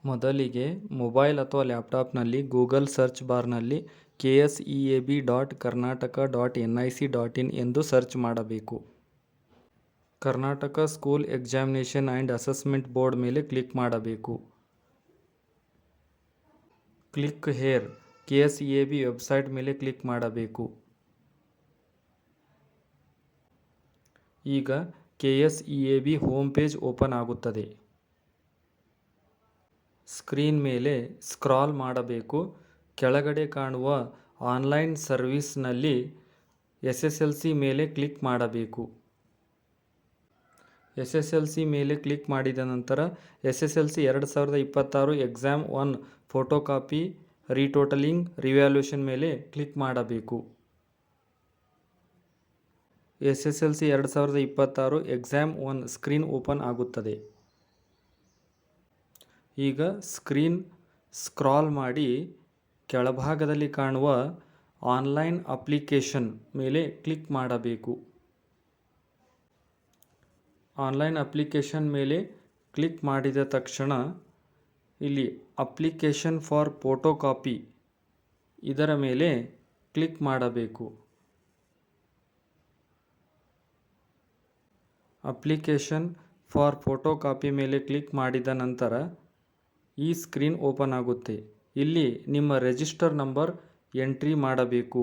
ಮೊದಲಿಗೆ ಮೊಬೈಲ್ ಅಥವಾ ಲ್ಯಾಪ್ಟಾಪ್ನಲ್ಲಿ Google search ಬಾರ್ನಲ್ಲಿ KSEAB.Karnataka.nic.in ಎಂದು ಸರ್ಚ್ ಮಾಡಬೇಕು. Karnataka school examination and assessment board ಮೇಲೆ ಕ್ಲಿಕ್ ಮಾಡಬೇಕು. ಕ್ಲಿಕ್ ಹೇರ್ KSEAB ವೆಬ್ಸೈಟ್ ಮೇಲೆ ಕ್ಲಿಕ್ ಮಾಡಬೇಕು. ಈಗ KSEAB ಹೋಮ್ ಪೇಜ್ ಓಪನ್ ಆಗುತ್ತದೆ. ಸ್ಕ್ರೀನ್ ಮೇಲೆ ಸ್ಕ್ರಾಲ್ ಮಾಡಬೇಕು. ಕೆಳಗಡೆ ಕಾಣುವ ಆನ್ಲೈನ್ ಸರ್ವಿಸ್ನಲ್ಲಿ SSLC ಮೇಲೆ ಕ್ಲಿಕ್ ಮಾಡಬೇಕು. SSLC ಮೇಲೆ ಕ್ಲಿಕ್ ಮಾಡಿದ ನಂತರ SSLC 2026 exam 1 photo copy retotalling revaluation ಮೇಲೆ ಕ್ಲಿಕ್ ಮಾಡಬೇಕು. SSLC 2026 ಎಕ್ಸಾಮ್ 1 ಸ್ಕ್ರೀನ್ ಓಪನ್ ಆಗುತ್ತದೆ. ಈಗ ಸ್ಕ್ರೀನ್ ಸ್ಕ್ರಾಲ್ ಮಾಡಿ ಕೆಳಭಾಗದಲ್ಲಿ ಕಾಣುವ ಆನ್ಲೈನ್ ಅಪ್ಲಿಕೇಶನ್ ಮೇಲೆ ಕ್ಲಿಕ್ ಮಾಡಬೇಕು. ಆನ್ಲೈನ್ ಅಪ್ಲಿಕೇಶನ್ ಮೇಲೆ ಕ್ಲಿಕ್ ಮಾಡಿದ ತಕ್ಷಣ ಇಲ್ಲಿ ಅಪ್ಲಿಕೇಶನ್ ಫಾರ್ ಫೋಟೋ ಕಾಪಿ ಇದರ ಮೇಲೆ ಕ್ಲಿಕ್ ಮಾಡಬೇಕು. ಅಪ್ಲಿಕೇಶನ್ ಫಾರ್ ಫೋಟೋ ಕಾಪಿ ಮೇಲೆ ಕ್ಲಿಕ್ ಮಾಡಿದ ನಂತರ ಈ ಸ್ಕ್ರೀನ್ ಓಪನ್ ಆಗುತ್ತೆ. ಇಲ್ಲಿ ನಿಮ್ಮ ರಿಜಿಸ್ಟರ್ ನಂಬರ್ ಎಂಟ್ರಿ ಮಾಡಬೇಕು.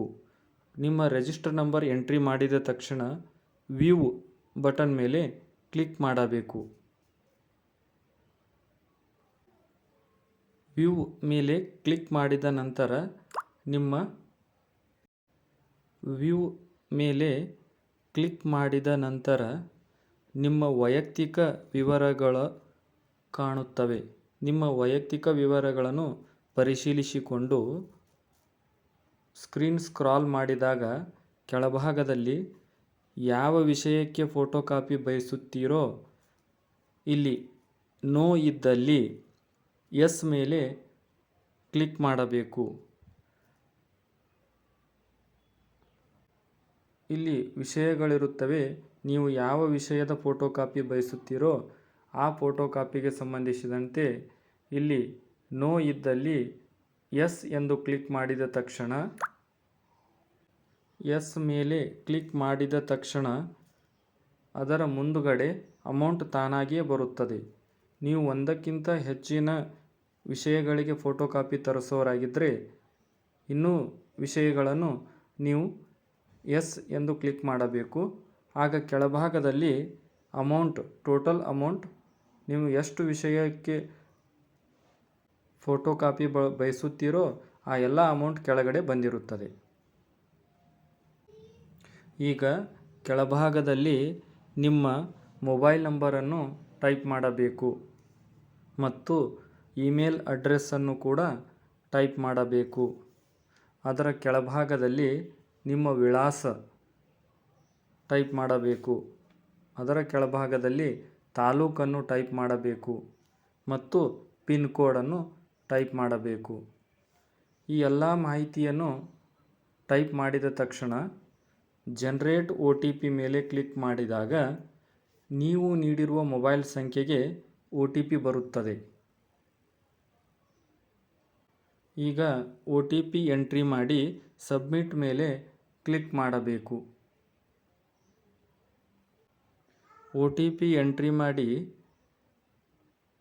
ನಿಮ್ಮ ರಿಜಿಸ್ಟರ್ ನಂಬರ್ ಎಂಟ್ರಿ ಮಾಡಿದ ತಕ್ಷಣ ವ್ಯೂ ಬಟನ್ ಮೇಲೆ ಕ್ಲಿಕ್ ಮಾಡಬೇಕು. ವ್ಯೂ ಮೇಲೆ ಕ್ಲಿಕ್ ಮಾಡಿದ ನಂತರ ನಿಮ್ಮ ವೈಯಕ್ತಿಕ ವಿವರಗಳು ಕಾಣುತ್ತವೆ. ನಿಮ್ಮ ವೈಯಕ್ತಿಕ ವಿವರಗಳನ್ನು ಪರಿಶೀಲಿಸಿಕೊಂಡು ಸ್ಕ್ರೀನ್ ಸ್ಕ್ರಾಲ್ ಮಾಡಿದಾಗ ಕೆಳಭಾಗದಲ್ಲಿ ಯಾವ ವಿಷಯಕ್ಕೆ ಫೋಟೋ ಕಾಪಿ ಬಯಸುತ್ತೀರೋ ಇಲ್ಲಿ ನೋ ಇದ್ದಲ್ಲಿ ಎಸ್ ಮೇಲೆ ಕ್ಲಿಕ್ ಮಾಡಬೇಕು. ಇಲ್ಲಿ ವಿಷಯಗಳಿರುತ್ತವೆ. ನೀವು ಯಾವ ವಿಷಯದ ಫೋಟೋ ಕಾಪಿ ಬಯಸುತ್ತೀರೋ ಆ ಫೋಟೋ ಕಾಪಿಗೆ ಸಂಬಂಧಿಸಿದಂತೆ ಇಲ್ಲಿ ನೋ ಇದ್ದಲ್ಲಿ ಎಸ್ ಎಂದು ಕ್ಲಿಕ್ ಮಾಡಿದ ತಕ್ಷಣ ಎಸ್ ಮೇಲೆ ಕ್ಲಿಕ್ ಮಾಡಿದ ತಕ್ಷಣ ಅದರ ಮುಂದುಗಡೆ ಅಮೌಂಟ್ ತಾನಾಗಿಯೇ ಬರುತ್ತದೆ. ನೀವು ಒಂದಕ್ಕಿಂತ ಹೆಚ್ಚಿನ ವಿಷಯಗಳಿಗೆ ಫೋಟೋ ಕಾಪಿ ತರಿಸೋರಾಗಿದ್ದರೆ ಇನ್ನೂ ವಿಷಯಗಳನ್ನು ನೀವು ಎಸ್ ಎಂದು ಕ್ಲಿಕ್ ಮಾಡಬೇಕು. ಆಗ ಕೆಳಭಾಗದಲ್ಲಿ ಟೋಟಲ್ ಅಮೌಂಟ್ ನೀವು ಎಷ್ಟು ವಿಷಯಕ್ಕೆ ಫೋಟೋ ಕಾಪಿ ಬಯಸುತ್ತೀರೋ ಆ ಎಲ್ಲ ಅಮೌಂಟ್ ಕೆಳಗಡೆ ಬಂದಿರುತ್ತದೆ. ಈಗ ಕೆಳಭಾಗದಲ್ಲಿ ನಿಮ್ಮ ಮೊಬೈಲ್ ನಂಬರನ್ನು ಟೈಪ್ ಮಾಡಬೇಕು ಮತ್ತು ಇಮೇಲ್ ಅಡ್ರೆಸ್ಸನ್ನು ಕೂಡ ಟೈಪ್ ಮಾಡಬೇಕು. ಅದರ ಕೆಳಭಾಗದಲ್ಲಿ ನಿಮ್ಮ ವಿಳಾಸ ಟೈಪ್ ಮಾಡಬೇಕು. ಅದರ ಕೆಳಭಾಗದಲ್ಲಿ ತಾಲೂಕನ್ನು ಟೈಪ್ ಮಾಡಬೇಕು ಮತ್ತು ಪಿನ್ ಕೋಡನ್ನು ಟೈಪ್ ಮಾಡಬೇಕು. ಈ ಎಲ್ಲ ಮಾಹಿತಿಯನ್ನು ಟೈಪ್ ಮಾಡಿದ ತಕ್ಷಣ ಜನರೇಟ್ OTP ಮೇಲೆ ಕ್ಲಿಕ್ ಮಾಡಿದಾಗ ನೀವು ನೀಡಿರುವ ಮೊಬೈಲ್ ಸಂಖ್ಯೆಗೆ OTP ಬರುತ್ತದೆ. ಈಗ OTP ಎಂಟ್ರಿ ಮಾಡಿ ಸಬ್ಮಿಟ್ ಮೇಲೆ ಕ್ಲಿಕ್ ಮಾಡಬೇಕು. OTP ಎಂಟ್ರಿ ಮಾಡಿ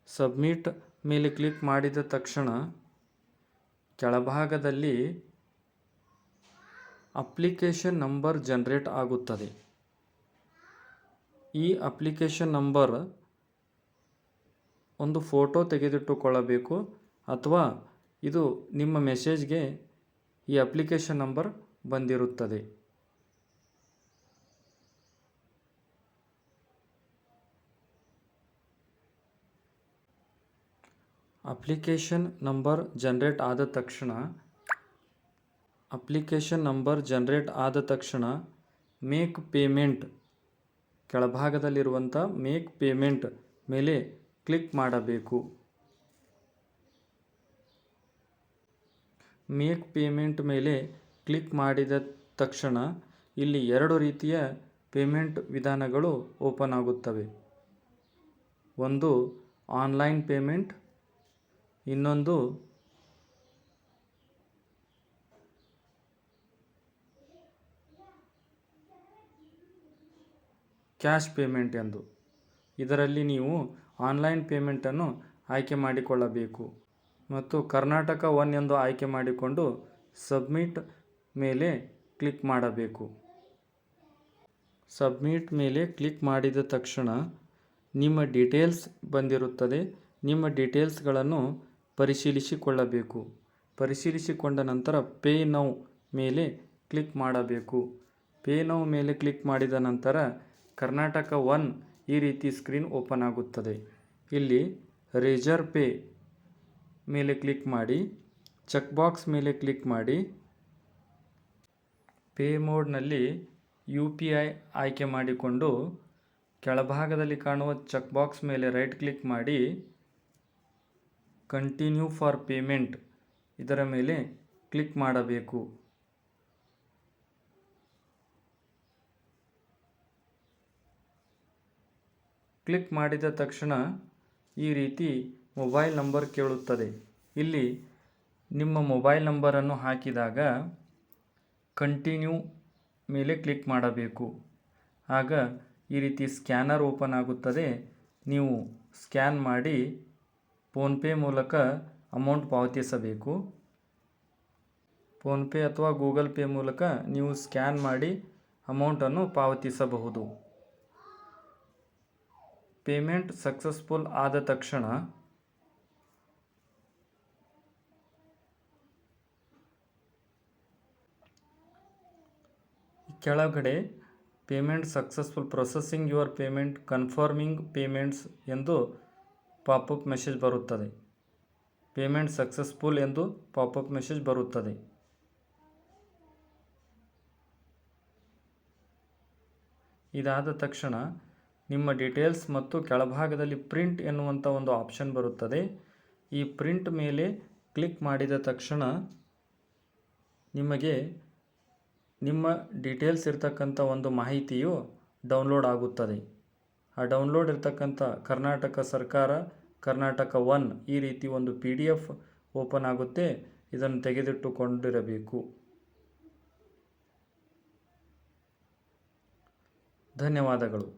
ಸಬ್ಮಿಟ್ ಮೇಲೆ ಕ್ಲಿಕ್ ಮಾಡಿದ ತಕ್ಷಣ ಕೆಳಭಾಗದಲ್ಲಿ ಅಪ್ಲಿಕೇಶನ್ ನಂಬರ್ ಜನರೇಟ್ ಆಗುತ್ತದೆ. ಈ ಅಪ್ಲಿಕೇಶನ್ ನಂಬರ್ ಒಂದು ಫೋಟೋ ತೆಗೆದಿಟ್ಟುಕೊಳ್ಳಬೇಕು ಅಥವಾ ಇದು ನಿಮ್ಮ ಮೆಸೇಜ್ಗೆ ಈ ಅಪ್ಲಿಕೇಶನ್ ನಂಬರ್ ಬಂದಿರುತ್ತದೆ. ಅಪ್ಲಿಕೇಶನ್ ನಂಬರ್ ಜನರೇಟ್ ಆದ ತಕ್ಷಣ ಮೇಕ್ ಪೇಮೆಂಟ್ ಕೆಳಭಾಗದಲ್ಲಿರುವಂಥ ಮೇಕ್ ಪೇಮೆಂಟ್ ಮೇಲೆ ಕ್ಲಿಕ್ ಮಾಡಬೇಕು. ಮೇಕ್ ಪೇಮೆಂಟ್ ಮೇಲೆ ಕ್ಲಿಕ್ ಮಾಡಿದ ತಕ್ಷಣ ಇಲ್ಲಿ 2 ರೀತಿಯ ಪೇಮೆಂಟ್ ವಿಧಾನಗಳು ಓಪನ್ ಆಗುತ್ತವೆ. ಒಂದು ಆನ್ಲೈನ್ ಪೇಮೆಂಟ್ ಇನ್ನೊಂದು ಕ್ಯಾಶ್ ಪೇಮೆಂಟ್ ಎಂದು. ಇದರಲ್ಲಿ ನೀವು ಆನ್ಲೈನ್ ಪೇಮೆಂಟನ್ನು ಆಯ್ಕೆ ಮಾಡಿಕೊಳ್ಳಬೇಕು ಮತ್ತು ಕರ್ನಾಟಕ ಒನ್ ಎಂದು ಆಯ್ಕೆ ಮಾಡಿಕೊಂಡು ಸಬ್ಮಿಟ್ ಮೇಲೆ ಕ್ಲಿಕ್ ಮಾಡಬೇಕು. ಸಬ್ಮಿಟ್ ಮೇಲೆ ಕ್ಲಿಕ್ ಮಾಡಿದ ತಕ್ಷಣ ನಿಮ್ಮ ಡೀಟೇಲ್ಸ್ ಬಂದಿರುತ್ತದೆ. ನಿಮ್ಮ ಡೀಟೇಲ್ಸ್ಗಳನ್ನು ಪರಿಶೀಲಿಸಿಕೊಳ್ಳಬೇಕು. ಪರಿಶೀಲಿಸಿಕೊಂಡ ನಂತರ ಪೇ ನೌ ಮೇಲೆ ಕ್ಲಿಕ್ ಮಾಡಬೇಕು. ಪೇ ನೌ ಮೇಲೆ ಕ್ಲಿಕ್ ಮಾಡಿದ ನಂತರ ಕರ್ನಾಟಕ ಒನ್ ಈ ರೀತಿ ಸ್ಕ್ರೀನ್ ಓಪನ್ ಆಗುತ್ತದೆ. ಇಲ್ಲಿ ರೇಜರ್ ಪೇ ಮೇಲೆ ಕ್ಲಿಕ್ ಮಾಡಿ, ಚೆಕ್ ಬಾಕ್ಸ್ ಮೇಲೆ ಕ್ಲಿಕ್ ಮಾಡಿ, ಪೇ ಮೋಡ್ನಲ್ಲಿ UPI ಆಯ್ಕೆ ಮಾಡಿಕೊಂಡು ಕೆಳಭಾಗದಲ್ಲಿ ಕಾಣುವ ಚೆಕ್ ಬಾಕ್ಸ್ ಮೇಲೆ ರೈಟ್ ಕ್ಲಿಕ್ ಮಾಡಿ ಕಂಟಿನ್ಯೂ ಫಾರ್ ಪೇಮೆಂಟ್ ಇದರ ಮೇಲೆ ಕ್ಲಿಕ್ ಮಾಡಬೇಕು. ಕ್ಲಿಕ್ ಮಾಡಿದ ತಕ್ಷಣ ಈ ರೀತಿ ಮೊಬೈಲ್ ನಂಬರ್ ಕೇಳುತ್ತದೆ. ಇಲ್ಲಿ ನಿಮ್ಮ ಮೊಬೈಲ್ ನಂಬರನ್ನು ಹಾಕಿದಾಗ ಕಂಟಿನ್ಯೂ ಮೇಲೆ ಕ್ಲಿಕ್ ಮಾಡಬೇಕು. ಆಗ ಈ ರೀತಿ ಸ್ಕ್ಯಾನರ್ ಓಪನ್ ಆಗುತ್ತದೆ. ನೀವು ಸ್ಕ್ಯಾನ್ ಮಾಡಿ ಫೋನ್ಪೇ ಮೂಲಕ ಅಮೌಂಟ್ ಪಾವತಿಸಬೇಕು. ಫೋನ್ಪೇ ಅಥವಾ ಗೂಗಲ್ ಪೇ ಮೂಲಕ ನೀವು ಸ್ಕ್ಯಾನ್ ಮಾಡಿ ಅಮೌಂಟನ್ನು ಪಾವತಿಸಬಹುದು. ಪೇಮೆಂಟ್ ಸಕ್ಸಸ್ಫುಲ್ ಆದ ತಕ್ಷಣ ಕೆಳಗಡೆ payment successful, processing your payment, confirming payments ಎಂದು ಪಾಪಪ್ ಮೆಸೇಜ್ ಬರುತ್ತದೆ. ಪೇಮೆಂಟ್ ಸಕ್ಸಸ್ಫುಲ್ ಎಂದು ಪಾಪಪ್ ಮೆಸೇಜ್ ಬರುತ್ತದೆ. ಇದಾದ ತಕ್ಷಣ ನಿಮ್ಮ ಡೀಟೇಲ್ಸ್ ಮತ್ತು ಕೆಳಭಾಗದಲ್ಲಿ ಪ್ರಿಂಟ್ ಎನ್ನುವಂಥ ಒಂದು ಆಪ್ಷನ್ ಬರುತ್ತದೆ. ಈ ಪ್ರಿಂಟ್ ಮೇಲೆ ಕ್ಲಿಕ್ ಮಾಡಿದ ತಕ್ಷಣ ನಿಮಗೆ ನಿಮ್ಮ ಡೀಟೇಲ್ಸ್ ಇರ್ತಕ್ಕಂಥ ಒಂದು ಮಾಹಿತಿಯು ಡೌನ್ಲೋಡ್ ಆಗುತ್ತದೆ. ಆ ಡೌನ್ಲೋಡ್ ಇರ್ತಕ್ಕಂಥ ಕರ್ನಾಟಕ ಸರ್ಕಾರ, ಕರ್ನಾಟಕ ಒನ್ ಈ ರೀತಿ ಒಂದು PDF ಓಪನ್ ಆಗುತ್ತೆ. ಇದನ್ನು ತೆಗೆದಿಟ್ಟುಕೊಂಡಿರಬೇಕು. ಧನ್ಯವಾದಗಳು.